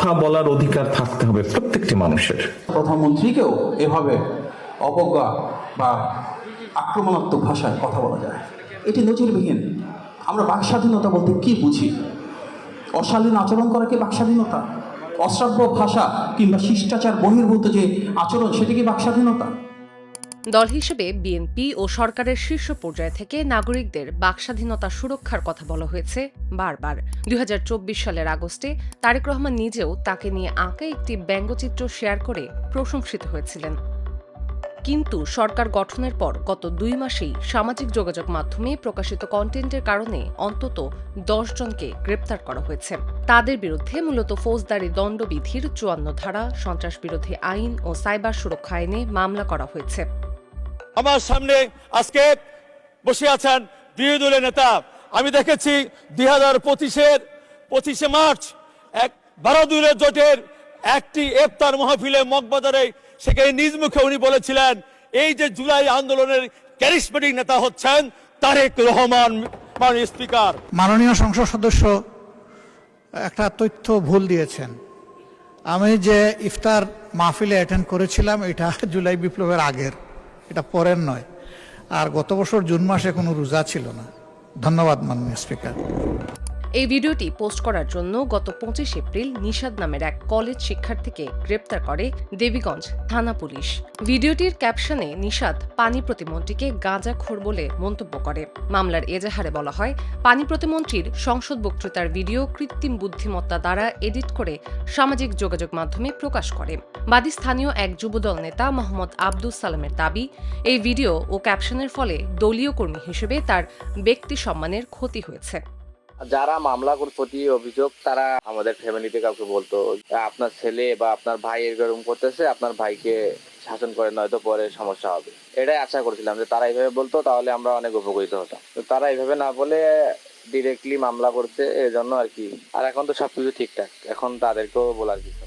কথা বলার অধিকার থাকতে হবে প্রত্যেকটি মানুষের। প্রধানমন্ত্রীকেও এভাবে অবজ্ঞা বা আক্রমণাত্মক ভাষায় কথা বলা যায়, এটি নজিরবিহীন। আমরা বাকস্বাধীনতা বলতে কি বুঝি? অশালীন আচরণ করা কি বাকস্বাধীনতা? অশ্রাব্য ভাষা কিংবা শিষ্টাচার বহির্ভূত যে আচরণ, সেটি কি বাকস্বাধীনতা? দল হিসেবে বিএনপি ও সরকারের শীর্ষ পর্যায় থেকে নাগরিকদের বাকস্বাধীনতা সুরক্ষার কথা বলা হয়েছে বারবার। ২০২৪ সালের আগস্টে তারেক রহমান নিজেও তাকে নিয়ে আঁকা একটি ব্যঙ্গচিত্র শেয়ার করে প্রশংসিত হয়েছিলেন। কিন্তু সরকার গঠনের পর গত ২ মাসেই সামাজিক যোগাযোগ মাধ্যমে প্রকাশিত কন্টেন্টের কারণে অন্তত ১০ জনকে গ্রেপ্তার করা হয়েছে। তাদের বিরুদ্ধে মূলত ফৌজদারি দণ্ডবিধির ৫৪ ধারা, সন্ত্রাস বিরোধী আইন ও সাইবার সুরক্ষা আইনে মামলা করা হয়েছে। আমার সামনে আজকে বসে আছেন বিরোধী দলের নেতা। আমি দেখেছি ২০২৫ মার্চ ১২ জোটের একটি ইফতার মাহফিলে মগবাজারে, সেখানে নিজ মুখে উনি বলেছিলেন এই যে জুলাই আন্দোলনের ক্যারিসমেটিক নেতা হচ্ছেন তারেক রহমান। মাননীয় স্পিকার, মাননীয় সংসদ সদস্য একটা তথ্য ভুল দিয়েছেন। আমি যে ইফতার মাহফিলে অ্যাটেন্ড করেছিলাম এটা জুলাই বিপ্লবের আগের, এটা পরের নয়। আর গত বছর জুন মাসে কোনো রোজা ছিল না। ধন্যবাদ মাননীয় স্পিকার। এই ভিডিওটি পোস্ট করার জন্য গত ২৫ এপ্রিল নিশাদ নামের এক কলেজ শিক্ষার্থীকে গ্রেপ্তার করে দেবীগঞ্জ থানা পুলিশ। ভিডিওটির ক্যাপশনে নিশাদ পানি প্রতিমন্ত্রীকে গাঁজাখোর বলে মন্তব্য করে। মামলার এজাহারে বলা হয়, পানি প্রতিমন্ত্রীর সংসদ বক্তৃতার ভিডিও কৃত্রিম বুদ্ধিমত্তা দ্বারা এডিট করে সামাজিক যোগাযোগ মাধ্যমে প্রকাশ করে। বাদী স্থানীয় এক যুবদল নেতা মোহাম্মদ আব্দুস সালামের দাবি, এই ভিডিও ও ক্যাপশনের ফলে দলীয় কর্মী হিসেবে তার ব্যক্তি সম্মানের ক্ষতি হয়েছে। যারা মামলা প্রতি অভিযোগ, তারা আমাদের ফ্যামিলিতে কাউকে বলতো আপনার ছেলে বা আপনার ভাই এরকম করতেছে, আপনার ভাইকে শাসন করে, নয়তো পরে সমস্যা হবে। এটাই আশা করছিলাম যে তারা এইভাবে বলতো, তাহলে আমরা অনেক উপকৃত হতাম। তো তারা এইভাবে না বলে ডিরেক্টলি মামলা করছে, এই জন্য আর কি। আর এখন তো সবকিছু ঠিকঠাক, এখন তাদেরকেও বলার কিছু।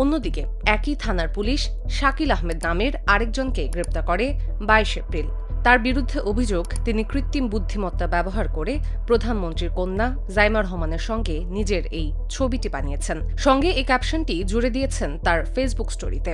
অন্যদিকে একই থানার পুলিশ শাকিল আহমেদ নামের আরেকজনকে গ্রেপ্তার করে ২২ এপ্রিল। তার বিরুদ্ধে অভিযোগ, তিনি কৃত্রিম বুদ্ধিমত্তা ব্যবহার করে প্রধানমন্ত্রীর কন্যা জাইমা রহমানের সঙ্গে নিজের এই ছবিটি বানিয়েছেন। সঙ্গে এই ক্যাপশনটি জুড়ে দিয়েছেন তার ফেসবুক স্টোরিতে।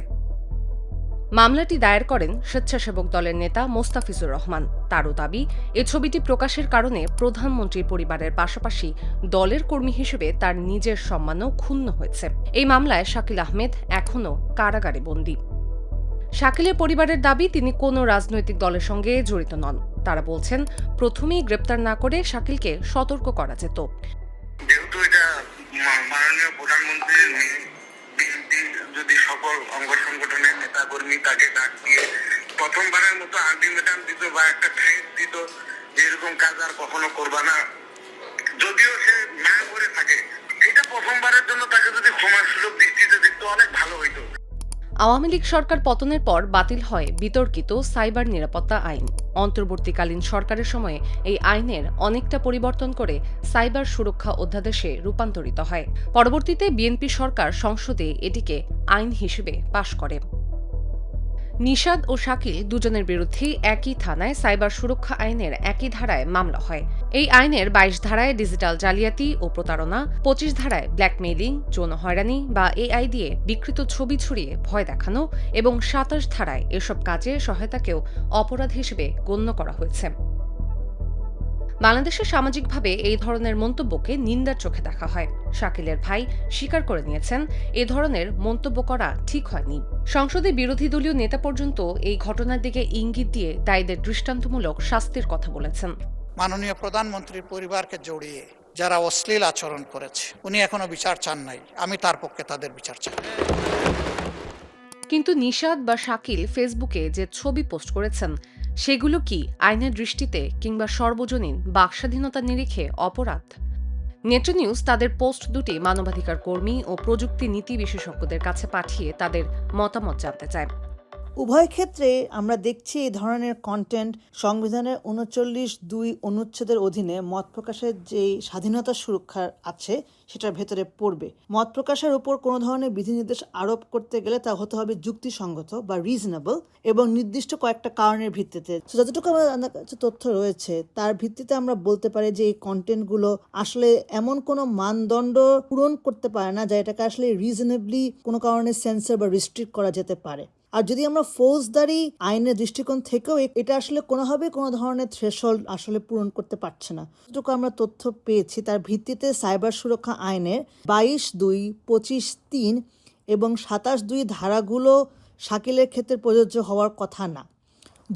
মামলাটি দায়ের করেন স্বেচ্ছাসেবক দলের নেতা মোস্তাফিজুর রহমান। তারও দাবি, এ ছবিটি প্রকাশের কারণে প্রধানমন্ত্রীর পরিবারের পাশাপাশি দলের কর্মী হিসেবে তার নিজের সম্মানও ক্ষুণ্ণ হয়েছে। এই মামলায় শাকিল আহমেদ এখনও কারাগারে বন্দী। শাকিলের পরিবারের দাবি, তিনি কোনো রাজনৈতিক দলের সঙ্গে জড়িত নন। তারা বলছেন, প্রথমেই গ্রেপ্তার না করে শাকিলকে সতর্ক করা যেত। যেহেতু এটা মাননীয় প্রধানমন্ত্রীর বিএনপি যদি সকল অঙ্গ সংগঠনের নেতা কর্মী তাকে ডাক দিয়ে প্রথমবারের মতো আলটিমেটাম দিত বা একটা থ্রেট দিত যে এরকম কাজ আর কখনো করবা না, যদিও সে না করে থাকে, এটা প্রথমবারের জন্য তাকে যদি ক্ষমার সুযোগ দৃষ্টিতে দেখতো অনেক ভালো হইতো। আওয়ামী লীগ সরকার পতনের পর বাতিল হয় বিতর্কিত সাইবার নিরাপত্তা আইন। অন্তর্বর্তীকালীন সরকারের সময়ে এই আইনের অনেকটা পরিবর্তন করে সাইবার সুরক্ষা অধ্যাদেশে রূপান্তরিত হয়। পরবর্তীতে বিএনপি সরকার সংসদে এটিকে আইন হিসেবে পাশ করে। নিশাদ ও শাকিল দুজনের বিরুদ্ধেই একই থানায় সাইবার সুরক্ষা আইনের একই ধারায় মামলা হয়। এই আইনের ২২ ধারায় ডিজিটাল জালিয়াতি ও প্রতারণা, ২৫ ধারায় ব্ল্যাকমেইলিং, যৌন হয়রানি বা এআই দিয়ে বিকৃত ছবি ছড়িয়ে ভয় দেখানো এবং ২৭ ধারায় এসব কাজে সহায়তাকেও অপরাধ হিসেবে গণ্য করা হয়েছে। বাংলাদেশে সামাজিকভাবে এই ধরনের মন্তব্যকে নিন্দার চোখে দেখা হয়। শাকিলের ভাই স্বীকার করে নিয়েছেন, এ ধরনের মন্তব্য করা ঠিক হয়নি। সংসদে বিরোধী দলীয় নেতা পর্যন্ত এই ঘটনার দিকে ইঙ্গিত দিয়ে দায়ীদের দৃষ্টান্তমূলক শাস্তির কথা বলেছেন। মাননীয় প্রধানমন্ত্রীর পরিবারকে জড়িয়ে যারা অশ্লীল আচরণ করেছে, উনি এখনো বিচার চান নাই। আমি তার পক্ষে তাদের বিচার চাই। কিন্তু নিশাদ বা শাকিল ফেসবুকে যে ছবি পোস্ট করেছেন, সেগুলো কি আইনের দৃষ্টিতে কিংবা সর্বজনীন বাকস্বাধীনতার নিরিখে অপরাধ? নেত্র নিউজ তাদের পোস্ট দুটি মানবাধিকার কর্মী ও প্রযুক্তি নীতি বিশেষজ্ঞদের কাছে পাঠিয়ে তাদের মতামত জানতে চায়। উভয় ক্ষেত্রে আমরা দেখছি এই ধরনের কন্টেন্ট সংবিধানের ৩৯(২) অনুচ্ছেদের অধীনে মত প্রকাশের যে স্বাধীনতা সুরক্ষা আছে সেটার ভেতরে পড়বে। মত প্রকাশের উপর কোনো ধরনের বিধিনির্দেশ আরোপ করতে গেলে তা হতে হবে যুক্তিসঙ্গত বা রিজনেবল এবং নির্দিষ্ট কয়েকটা কারণের ভিত্তিতে। যতটুকু আমাদের কাছে তথ্য রয়েছে তার ভিত্তিতে আমরা বলতে পারি যে এই কন্টেন্টগুলো আসলে এমন কোনো মানদণ্ড পূরণ করতে পারে না যা এটাকে আসলে রিজনেবলি কোনো কারণে সেন্সর বা রিস্ট্রিক্ট করা যেতে পারে। আর যদি আমরা ফৌজদারি আইনের দৃষ্টিকোণ থেকেও এটা আসলে কোনোভাবে কোনো ধরনের থ্রেশহোল্ড আসলে পূরণ করতে পারছে না। যতটুকু আমরা তথ্য পেয়েছি তার ভিত্তিতে সাইবার সুরক্ষা আইনের 22(2), 25(3) এবং 27(2) ধারাগুলো শাকিলের ক্ষেত্রে প্রযোজ্য হওয়ার কথা না।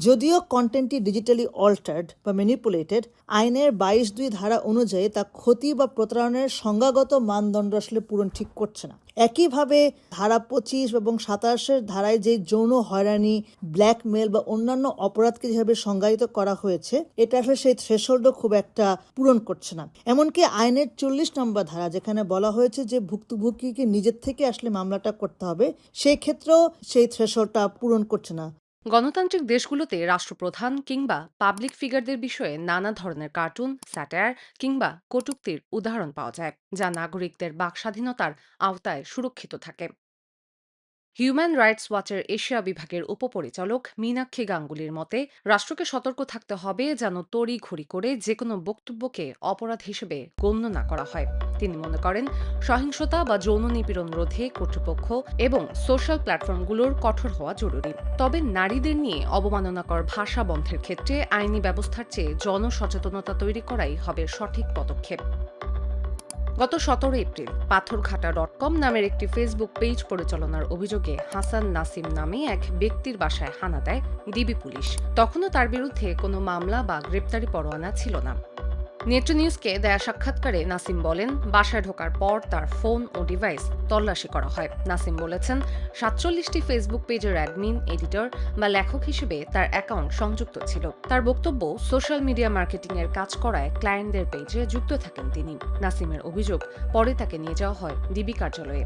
যদিও কন্টেন্টটি ডিজিটালি অল্টার্ড বা ম্যানিপুলেটেড, আইনের 22(2) ধারা অনুযায়ী তা ক্ষতি বা প্রতারণের সংজ্ঞাগত মানদণ্ড আসলে পূরণ ঠিক করছে না। একইভাবে ধারা 25 এবং 27 ধারায় যে যৌন হয়রানি, ব্ল্যাকমেল বা অন্যান্য অপরাধকে যেভাবে সংজ্ঞায়িত করা হয়েছে এটা আসলে সেই থ্রেশহোল্ডও খুব একটা পূরণ করছে না। এমনকি আইনের 40 নম্বর ধারা যেখানে বলা হয়েছে যে ভুক্তভোগীকে নিজের থেকে আসলে মামলাটা করতে হবে, সেই ক্ষেত্রেও সেই থ্রেশহোল্ডটা পূরণ করছে না। গণতান্ত্রিক দেশগুলোতে রাষ্ট্রপ্রধান কিংবা পাবলিক ফিগারদের বিষয়ে নানা ধরনের কার্টুন, স্যাটায়ার কিংবা কটূক্তির উদাহরণ পাওয়া যায়, যা নাগরিকদের বাকস্বাধীনতার আওতায় সুরক্ষিত থাকে। হিউম্যান রাইটস ওয়াচের এশিয়া বিভাগের উপপরিচালক মীনাক্ষী গাঙ্গুলির মতে, রাষ্ট্রকে সতর্ক থাকতে হবে যেন তড়িঘড়ি করে যেকোনো বক্তব্যকে অপরাধ হিসেবে গণ্য না করা হয়। তিনি মনে করেন, সহিংসতা বা যৌন নিপীড়ন রোধে কর্তৃপক্ষ এবং সোশ্যাল প্ল্যাটফর্মগুলোর কঠোর হওয়া জরুরি। তবে নারীদের নিয়ে অবমাননাকর ভাষা বন্ধের ক্ষেত্রে আইনি ব্যবস্থার চেয়ে জনসচেতনতা তৈরি করাই হবে সঠিক পদক্ষেপ। গত 17 এপ্রিল পাথরঘাটা.com নামের একটি ফেসবুক পেজ পরিচালনার অভিযোগে হাসান নাসিম নামে এক ব্যক্তির বাসায় হানা দেয় ডিবি পুলিশ। তখনও তার বিরুদ্ধে কোনো মামলা বা গ্রেপ্তারি পরোয়ানা ছিল না। নেত্র নিউজকে দেয়া সাক্ষাৎকারে নাসিম বলেন, বাসায় ঢোকার পর তার ফোন ও ডিভাইস তল্লাশি করা হয়। নাসিম বলেছেন, 47টি ফেসবুক পেজের অ্যাডমিন, এডিটর বা লেখক হিসেবে তার অ্যাকাউন্ট সংযুক্ত ছিল। তার বক্তব্য, সোশ্যাল মিডিয়া মার্কেটিং এর কাজ করায় ক্লায়েন্টদের পেজে যুক্ত থাকেন তিনি। নাসিমের অভিযোগ, পরে তাকে নিয়ে যাওয়া হয় ডিবি কার্যালয়ে।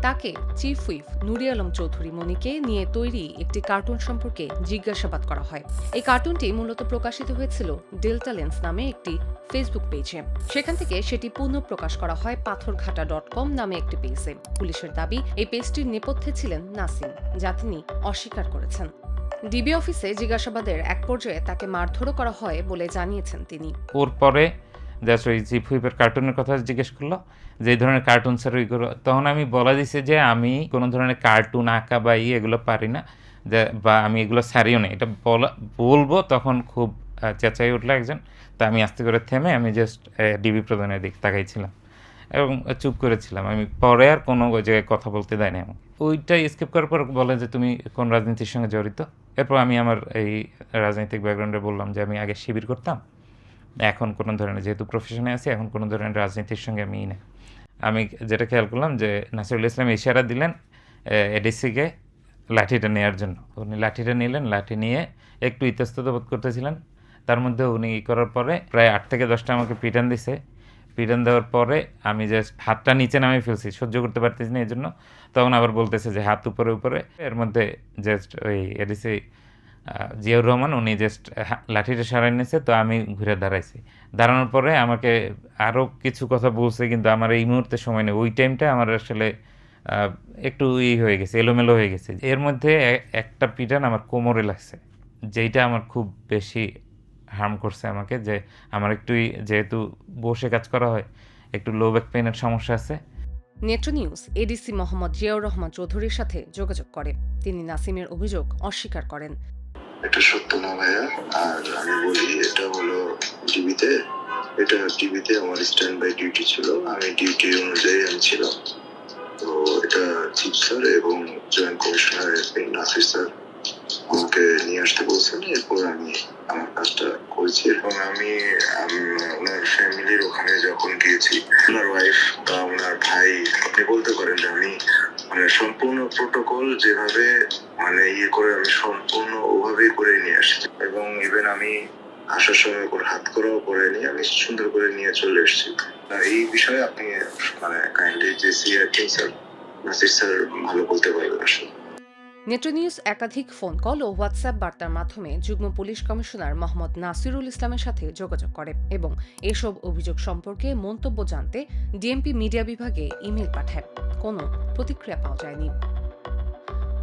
তাকে চিফ হুইপ নুরি আলম চৌধুরী মনিকে নিয়ে তৈরি একটি কার্টুন সম্পর্কে জিজ্ঞাসাবাদ করা হয়। এই কার্টুনটি মূলত প্রকাশিত হয়েছিল ডেল্টা লেন্স নামে একটি ফেসবুক পেজে। সেখান থেকে সেটি পুনঃপ্রকাশ করা হয় পাথরঘাটা.com নামে একটি পেজে। পুলিশের দাবি, এই পেজটির নেপথ্যে ছিলেন নাসিম, যা তিনি অস্বীকার করেছেন। ডিবি অফিসে জিজ্ঞাসাবাদের এক পর্যায়ে তাকে মারধরও করা হয় বলে জানিয়েছেন তিনি। ওর পরে জাস্ট ওই চিফ হুইপের কার্টুনের কথা জিজ্ঞেস করলো যে এই ধরনের কার্টুন স্যার ওইগুলো, তখন আমি বলা দিছি যে আমি কোনো ধরনের কার্টুন আঁকা বা এগুলো পারি না, যে বা আমি এগুলো ছাড়িও না। এটা বলবো তখন খুব চেঁচাই উঠলো একজন। তা আমি আস্তে করে থেমে আমি জাস্ট ডিবি প্রধানের দিক তাকাইছিলাম এবং চুপ করেছিলাম। আমি পরে আর কোনো ওই জায়গায় কথা বলতে দেয়নি আমাকে। ওইটা স্কিপ করার পর বলে যে তুমি কোন রাজনীতির সঙ্গে জড়িত। এরপর আমি আমার এই রাজনৈতিক ব্যাকগ্রাউন্ডে বললাম যে আমি আগে শিবির করতাম, এখন কোনো ধরনের, যেহেতু প্রফেশনে আছি, এখন কোনো ধরনের রাজনীতির সঙ্গে আমি না। আমি যেটা খেয়াল করলাম যে নাসিরুল ইসলাম ইশারা দিলেন এডিসিকে লাঠিটা নেওয়ার জন্য। উনি লাঠিটা নিলেন, লাঠি নিয়ে একটু ইতস্তত বোধ করতেছিলেন। তার মধ্যে উনি করার পরে প্রায় 8 থেকে 10টা আমাকে পিটান দিছে। পিটান দেওয়ার পরে আমি জাস্ট হাতটা নিচে নামিয়ে ফেলছি, সহ্য করতে পারতেছি না এই জন্য। তখন আবার বলতেছে যে হাত উপরে উপরে। এর মধ্যে জাস্ট ওই এডিসি জিয়াউর রহমান উনি জাস্ট লাঠিটা সরাই নিয়েছে, তো আমি ঘুরে দাঁড়াইছি। দাঁড়ানোর পরে আমাকে আরও কিছু কথা বলছে, কিন্তু আমার এই মুহূর্তে সময় নেই। ওই টাইমটা আমার আসলে একটু হয়ে গেছে, এলোমেলো হয়ে গেছে। এর মধ্যে একটা পিটান আমার কোমরে লাগছে, যেইটা আমার খুব বেশি হার্ম করছে আমাকে। যে আমার একটু, যেহেতু বসে কাজ করা হয়, একটু লো ব্যাক পেইনের সমস্যা আছে। নেত্র নিউজ এডিসি মোহাম্মদ জিয়াউর রহমান চৌধুরীর সাথে যোগাযোগ করে। তিনি নাসিমের অভিযোগ অস্বীকার করেন। এটা সত্য না ভাইয়া, আর আমি বলি এটা হলো টিভিতে আমার স্ট্যান্ড বাই ডিউটি ছিল, আমি ডিউটি অনুযায়ী আমি ছিলাম। তো এটা চিফ স্যার এবং জয়েন্ট কমিশনার নাসির স্যার আমাকে নিয়ে আসতে বলছেন। এরপর আমি আমার কাজটা করেছি এবং আমি ওনার ফ্যামিলির ওখানে যখন গিয়েছি, ওনার ওয়াইফ বা ওনার ভাই, আপনি বলতে পারেন যে আমি মানে সম্পূর্ণ প্রোটোকল যেভাবে মানে করে আমি সম্পূর্ণ ওভাবেই করে নিয়ে আসছি। এবং ইভেন আমি আসার সময় কোনো হাত করাও করাইনি, আমি সুন্দর করে নিয়ে চলে এসেছি। এই বিষয়ে আপনি মানে কাইন্ডলি যে সিআরটি স্যার, নাসির স্যার ভালো বলতে পারবেন আসলে। নেত্র নিউজ একাধিক ফোন কল ও হোয়াটসঅ্যাপ বার্তার মাধ্যমে যুগ্ম পুলিশ কমিশনার মোহাম্মদ নাসিরুল ইসলামের সাথে যোগাযোগ করে এবং এসব অভিযোগ সম্পর্কে মন্তব্য জানতে ডিএমপি মিডিয়া বিভাগে ইমেল পাঠায়। কোনো প্রতিক্রিয়া পাওয়া যায়নি।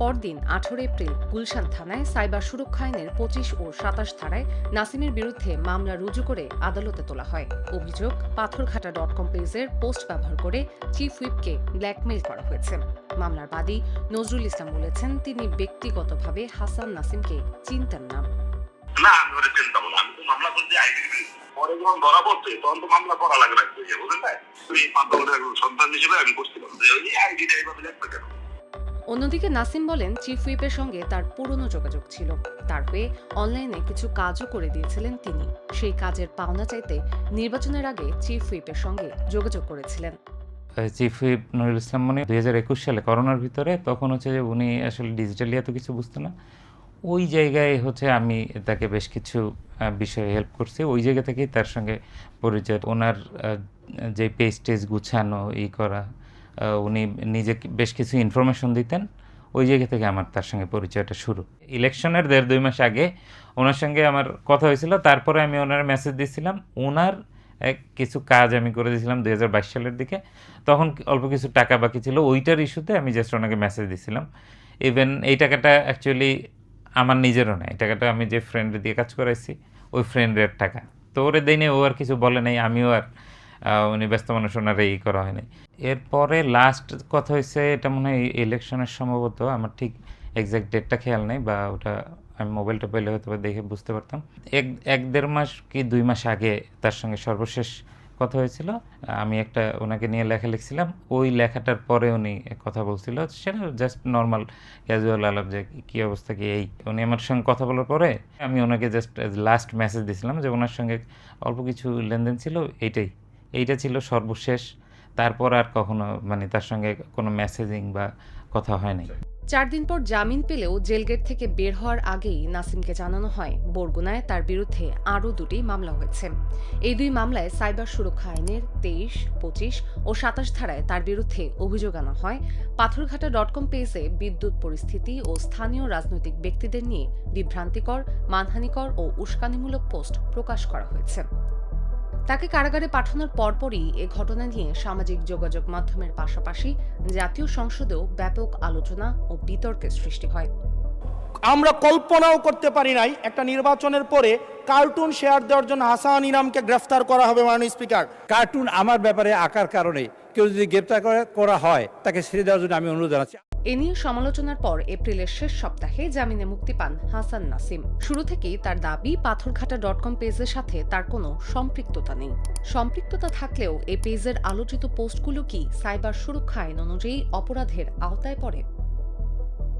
পরদিন 18 এপ্রিল গুলশান থানায় সাইবার সুরক্ষা আইনের 25 ও 27 ধারায় নাসিমের বিরুদ্ধে মামলা রুজু করে আদালতে তোলা হয়। অভিযোগ, পাথরঘাটা.com পেজের পোস্ট ব্যবহার করে চিফ হুইপকে ব্ল্যাকমেইল করা হয়েছে। মামলার বাদী নজরুল ইসলাম বলেছেন, তিনি ব্যক্তিগতভাবে হাসান নাসিমকে চিনতেন না। না, আমি ওরে চিন্তা বলো, আমি তো মামলা করছি আইডি পরে যখন ধরা পড়ছে তখন তো মামলা করা লাগে না, বুঝলেন না? ওই পাথরের সন্তান হিসেবে আমি বুঝছিলাম যে ওই আইডিটা এইভাবে লিখবে কেন। অন্যদিকে নাসিম বলেন, চিফ হুইপের সঙ্গে তার পুরনো যোগাযোগ ছিল। তার হয়ে অনলাইনে কিছু কাজও করে দিয়েছিলেন তিনি। সেই কাজের পাওনা চাইতে নির্বাচনের আগে চিফ হুইপের সঙ্গে যোগাযোগ করেছিলেন। চিফ হুইপ নুরুল ইসলাম মনি 2021 সালে করোনার ভিতরে, তখন হচ্ছে যে উনি আসলে ডিজিটালি এত কিছু বুঝতো না। ওই জায়গায় হচ্ছে আমি তাকে বেশ কিছু বিষয়ে হেল্প করছি। ওই জায়গা থেকেই তার সঙ্গে পরিচয়। ওনার যে পেজ টেজ গুছানো করা, উনি নিজে বেশ কিছু ইনফরমেশন দিতেন। ওই জায়গা থেকে আমার তার সঙ্গে পরিচয়টা শুরু। ইলেকশনের 1.5-2 মাস আগে ওনার সঙ্গে আমার কথা হয়েছিল। তারপরে আমি ওনার মেসেজ দিয়েছিলাম। ওনার কিছু কাজ আমি করে দিয়েছিলাম 2022 সালের দিকে। তখন অল্প কিছু টাকা বাকি ছিল, ওইটার ইস্যুতে আমি জাস্ট ওনাকে মেসেজ দিয়েছিলাম। ইভেন এই টাকাটা অ্যাকচুয়ালি আমার নিজেরও না, এই টাকাটা আমি যে ফ্রেন্ডে দিয়ে কাজ করাইছি ওই ফ্রেন্ডের টাকা। তো ওরে দেয়নি, ও আর কিছু বলে নাই, আমিও আর উনি ব্যস্ত মানুষ, ওনার করা হয়নি। এরপরে লাস্ট কথা হয়েছে, এটা মনে হয় ইলেকশনের সম্ভবত, আমার ঠিক এক্স্যাক্ট ডেটটা খেয়াল নেই, বা ওটা আমি মোবাইলটা পেলে হয়তো দেখে বুঝতে পারতাম। 1-1.5 মাস কি 2 মাস আগে তার সঙ্গে সর্বশেষ কথা হয়েছিল। আমি একটা ওনাকে নিয়ে লেখা লিখছিলাম। ওই লেখাটার পরে উনি কথা বলছিল, সেটা জাস্ট নর্মাল ক্যাজুয়াল আলাপ, যে কী অবস্থা, কি এই। উনি আমার সঙ্গে কথা বলার পরে আমি ওনাকে জাস্ট লাস্ট মেসেজ দিয়েছিলাম যে ওনার সঙ্গে অল্প কিছু লেনদেন ছিল, এইটা ছিল সর্বশেষ। তারপর আর কখনো তার সঙ্গে কোনো মেসেজিং বা কথা হয় নাই। 4 দিন পর জামিন পেলেও জেলগেট থেকে বের হওয়ার আগেই নাসিমকে জানানো হয় বরগুনায় তার বিরুদ্ধে আরও 2টি মামলা হয়েছে। এই 2 মামলায় সাইবার সুরক্ষা আইনের 23, 25 ও 27 ধারায় তার বিরুদ্ধে অভিযোগ আনা হয়। পাথরঘাটা.com পেজে বিদ্যুৎ পরিস্থিতি ও স্থানীয় রাজনৈতিক ব্যক্তিদের নিয়ে বিভ্রান্তিকর, মানহানিকর ও উস্কানিমূলক পোস্ট প্রকাশ করা হয়েছে। তাকে কারাগারে পাঠানোর পরপরই এ ঘটনা নিয়ে সামাজিক যোগাযোগ মাধ্যমের পাশাপাশি জাতীয় সংসদেও ব্যাপক আলোচনা ও বিতর্কের সৃষ্টি হয়। আমরা কল্পনাও করতে পারি নাই একটা নির্বাচনের পরে কার্টুন শেয়ার দেওয়ার জন্য হাসান ইনামকে গ্রেফতার করা হবে। মাননীয় স্পিকার, কার্টুন আমার ব্যাপারে আঁকার কারণে কেউ যদি গ্রেফতার করা হয়, তাকে ছেড়ে দেওয়ার জন্য আমি অনুরোধ জানাচ্ছি। এ নিয়ে সমালোচনার পর এপ্রিলের শেষ সপ্তাহে জামিনে মুক্তি পান হাসান নাসিম। শুরু থেকেই তার দাবি, পাথরঘাটা.com পেজের সাথে তার কোনো সম্পৃক্ততা নেই। সম্পৃক্ততা থাকলেও এই পেজের আলোচিত পোস্টগুলো কি সাইবার সুরক্ষা আইন অনুযায়ী অপরাধের আওতায় পড়ে?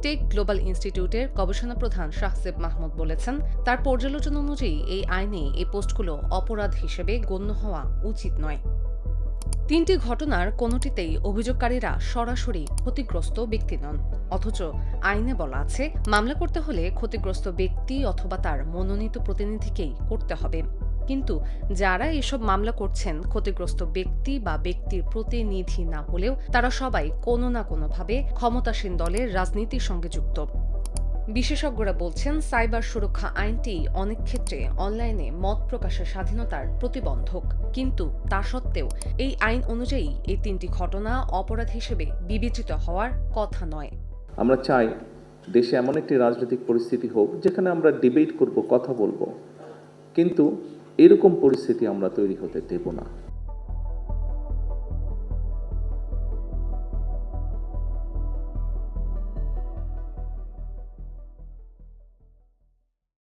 টেক গ্লোবাল ইনস্টিটিউটের গবেষণা প্রধান শাহসেব মাহমুদ বলেছেন, তার পর্যালোচনা অনুযায়ী এই আইনে এই পোস্টগুলো অপরাধ হিসেবে গণ্য হওয়া উচিত নয়। 3টি ঘটনার কোনোটিতেই অভিযোগকারীরা সরাসরি ক্ষতিগ্রস্ত ব্যক্তি নন, অথচ আইনে বলা আছে মামলা করতে হলে ক্ষতিগ্রস্ত ব্যক্তি অথবা তার মনোনীত প্রতিনিধিকেই করতে হবে। কিন্তু যারা এসব মামলা করছেন ক্ষতিগ্রস্ত ব্যক্তি বা ব্যক্তির প্রতিনিধি না হলেও তারা সবাই কোনো না কোনোভাবে ক্ষমতাসীন দলের রাজনীতির সঙ্গে যুক্ত। বিশেষজ্ঞরা বলছেন, সাইবার সুরক্ষা আইনটি অনেক ক্ষেত্রে অনলাইনে মত প্রকাশের স্বাধীনতার প্রতিবন্ধক। কিন্তু তা সত্ত্বেও এই আইন অনুযায়ী এই 3টি ঘটনা অপরাধ হিসেবে বিবেচিত হওয়ার কথা নয়। আমরা চাই দেশে এমন একটি রাজনৈতিক পরিস্থিতি হোক যেখানে আমরা ডিবেট করব, কথা বলবো, কিন্তু এরকম পরিস্থিতি আমরা তৈরি হতে দেব না।